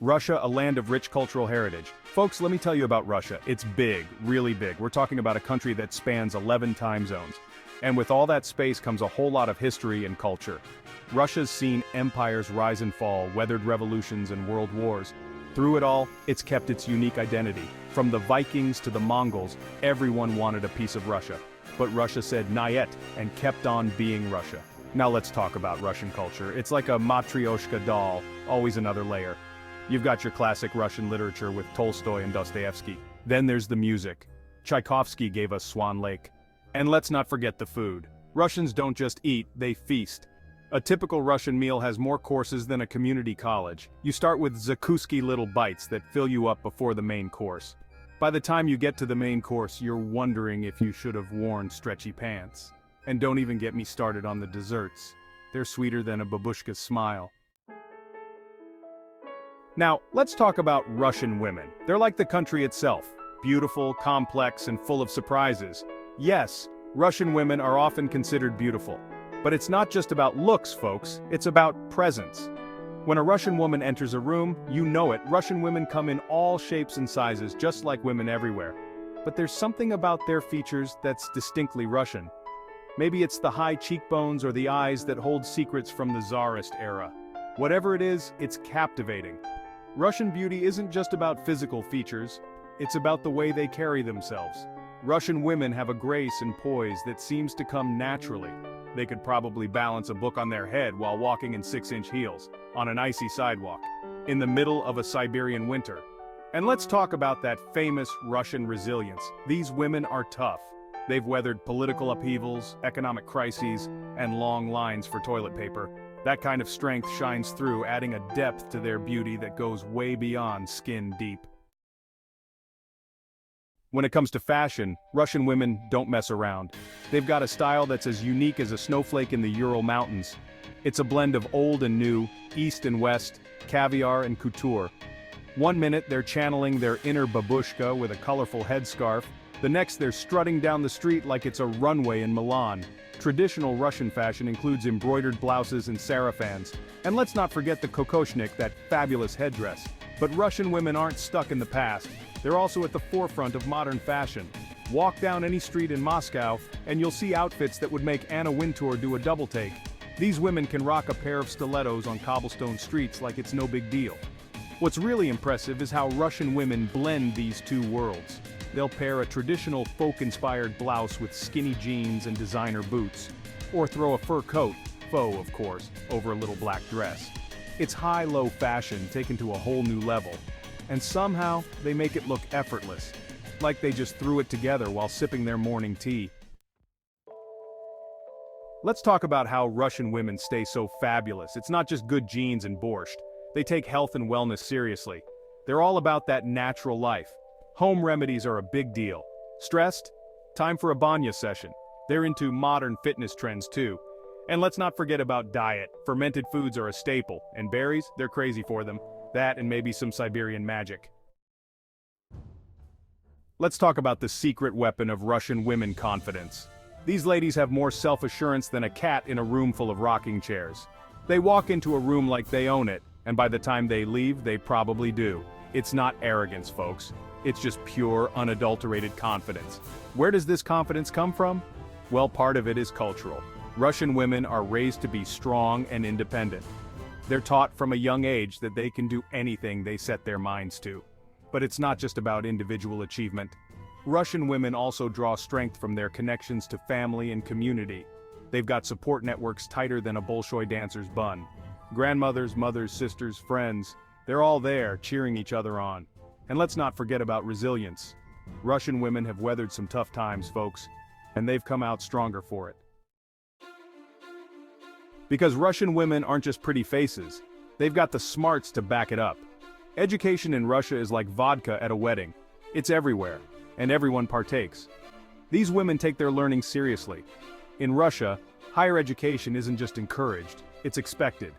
Russia, a land of rich cultural heritage. Folks, let me tell you about Russia. It's big, really big. We're talking about a country that spans 11 time zones. And with all that space comes a whole lot of history and culture. Russia's seen empires rise and fall, weathered revolutions and world wars. Through it all, it's kept its unique identity. From the Vikings to the Mongols, everyone wanted a piece of Russia. But Russia said "Nayet" and kept on being Russia. Now let's talk about Russian culture. It's like a matryoshka doll, always another layer. You've got your classic Russian literature with Tolstoy and Dostoevsky. Then there's the music. Tchaikovsky gave us Swan Lake. And let's not forget the food. Russians don't just eat, they feast. A typical Russian meal has more courses than a community college. You start with zakuski little bites that fill you up before the main course. By the time you get to the main course, you're wondering if you should have worn stretchy pants. And don't even get me started on the desserts. They're sweeter than a babushka's smile. Now, let's talk about Russian women. They're like the country itself. Beautiful, complex, and full of surprises. Yes, Russian women are often considered beautiful. But it's not just about looks, folks, it's about presence. When a Russian woman enters a room, you know it. Russian women come in all shapes and sizes, just like women everywhere. But there's something about their features that's distinctly Russian. Maybe it's the high cheekbones or the eyes that hold secrets from the Tsarist era. Whatever it is, it's captivating. Russian beauty isn't just about physical features, it's about the way they carry themselves. Russian women have a grace and poise that seems to come naturally. They could probably balance a book on their head while walking in 6-inch heels, on an icy sidewalk, in the middle of a Siberian winter. And let's talk about that famous Russian resilience. These women are tough. They've weathered political upheavals, economic crises, and long lines for toilet paper. That kind of strength shines through, adding a depth to their beauty that goes way beyond skin deep. When it comes to fashion, Russian women don't mess around. They've got a style that's as unique as a snowflake in the Ural Mountains. It's a blend of old and new, east and west, caviar and couture. One minute they're channeling their inner babushka with a colorful headscarf. The next they're strutting down the street like it's a runway in Milan. Traditional Russian fashion includes embroidered blouses and sarafans. And let's not forget the kokoshnik, that fabulous headdress. But Russian women aren't stuck in the past. They're also at the forefront of modern fashion. Walk down any street in Moscow, and you'll see outfits that would make Anna Wintour do a double take. These women can rock a pair of stilettos on cobblestone streets like it's no big deal. What's really impressive is how Russian women blend these two worlds. They'll pair a traditional folk-inspired blouse with skinny jeans and designer boots, or throw a fur coat, faux of course, over a little black dress. It's high-low fashion taken to a whole new level. And somehow, they make it look effortless, like they just threw it together while sipping their morning tea. Let's talk about how Russian women stay so fabulous. It's not just good jeans and borscht. They take health and wellness seriously. They're all about that natural life. Home remedies are a big deal. Stressed? Time for a banya session. They're into modern fitness trends too. And let's not forget about diet. Fermented foods are a staple, and berries, they're crazy for them. That and maybe some Siberian magic. Let's talk about the secret weapon of Russian women confidence. These ladies have more self-assurance than a cat in a room full of rocking chairs. They walk into a room like they own it, and by the time they leave, they probably do. It's not arrogance, folks. It's just pure, unadulterated confidence. Where does this confidence come from? Well, part of it is cultural. Russian women are raised to be strong and independent. They're taught from a young age that they can do anything they set their minds to. But it's not just about individual achievement. Russian women also draw strength from their connections to family and community. They've got support networks tighter than a Bolshoi dancer's bun. Grandmothers, mothers, sisters, friends, they're all there cheering each other on. And let's not forget about resilience. Russian women have weathered some tough times, folks, and they've come out stronger for it. Because Russian women aren't just pretty faces, they've got the smarts to back it up. Education in Russia is like vodka at a wedding. It's everywhere, and everyone partakes. These women take their learning seriously. In Russia, higher education isn't just encouraged, it's expected.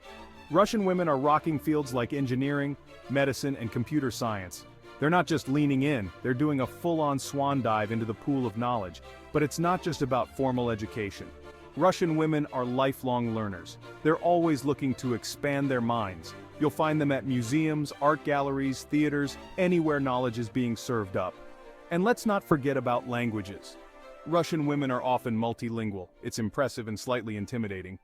Russian women are rocking fields like engineering, medicine, and computer science. They're not just leaning in, they're doing a full-on swan dive into the pool of knowledge. But it's not just about formal education. Russian women are lifelong learners. They're always looking to expand their minds. You'll find them at museums, art galleries, theaters, anywhere knowledge is being served up. And let's not forget about languages. Russian women are often multilingual. It's impressive and slightly intimidating.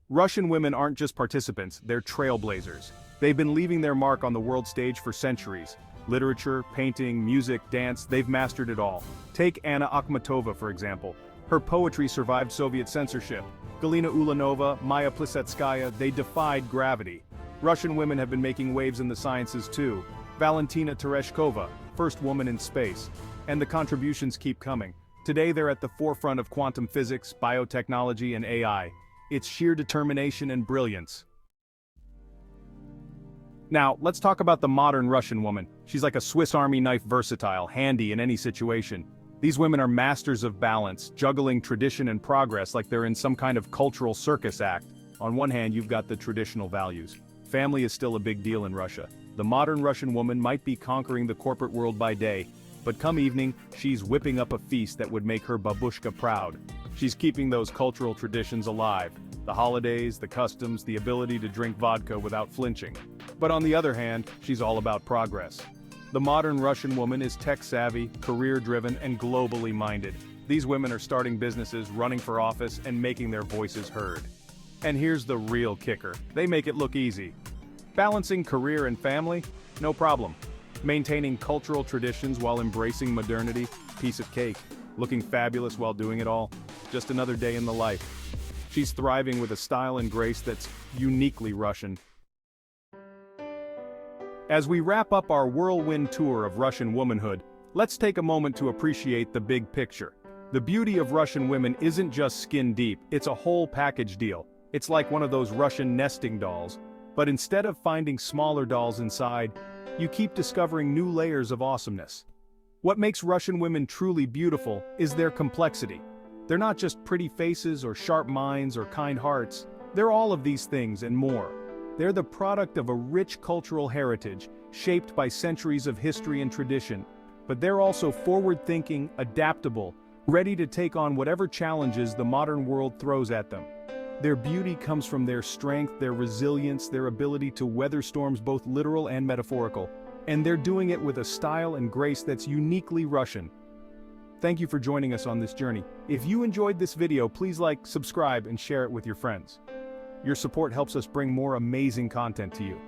Russian women aren't just participants, they're trailblazers. They've been leaving their mark on the world stage for centuries. Literature, painting, music, dance, they've mastered it all. Take Anna Akhmatova, for example. Her poetry survived Soviet censorship. Galina Ulanova, Maya Plisetskaya, they defied gravity. Russian women have been making waves in the sciences too. Valentina Tereshkova, first woman in space. And the contributions keep coming. Today they're at the forefront of quantum physics, biotechnology, and AI. It's sheer determination and brilliance. Now, let's talk about the modern Russian woman. She's like a Swiss Army knife, versatile, handy in any situation. These women are masters of balance, juggling tradition and progress like they're in some kind of cultural circus act. On one hand, you've got the traditional values. Family is still a big deal in Russia. The modern Russian woman might be conquering the corporate world by day, but come evening, she's whipping up a feast that would make her babushka proud. She's keeping those cultural traditions alive. The holidays, the customs, the ability to drink vodka without flinching. But on the other hand, she's all about progress. The modern Russian woman is tech-savvy, career-driven, and globally minded. These women are starting businesses, running for office, and making their voices heard. And here's the real kicker. They make it look easy. Balancing career and family? No problem. Maintaining cultural traditions while embracing modernity? Piece of cake. Looking fabulous while doing it all? Just another day in the life. She's thriving with a style and grace that's uniquely Russian. As we wrap up our whirlwind tour of Russian womanhood, let's take a moment to appreciate the big picture. The beauty of Russian women isn't just skin deep, it's a whole package deal. It's like one of those Russian nesting dolls. But instead of finding smaller dolls inside, you keep discovering new layers of awesomeness. What makes Russian women truly beautiful is their complexity. They're not just pretty faces or sharp minds or kind hearts. They're all of these things and more. They're the product of a rich cultural heritage, shaped by centuries of history and tradition. But they're also forward-thinking, adaptable, ready to take on whatever challenges the modern world throws at them. Their beauty comes from their strength, their resilience, their ability to weather storms both literal and metaphorical. And they're doing it with a style and grace that's uniquely Russian. Thank you for joining us on this journey. If you enjoyed this video, please like, subscribe, and share it with your friends. Your support helps us bring more amazing content to you.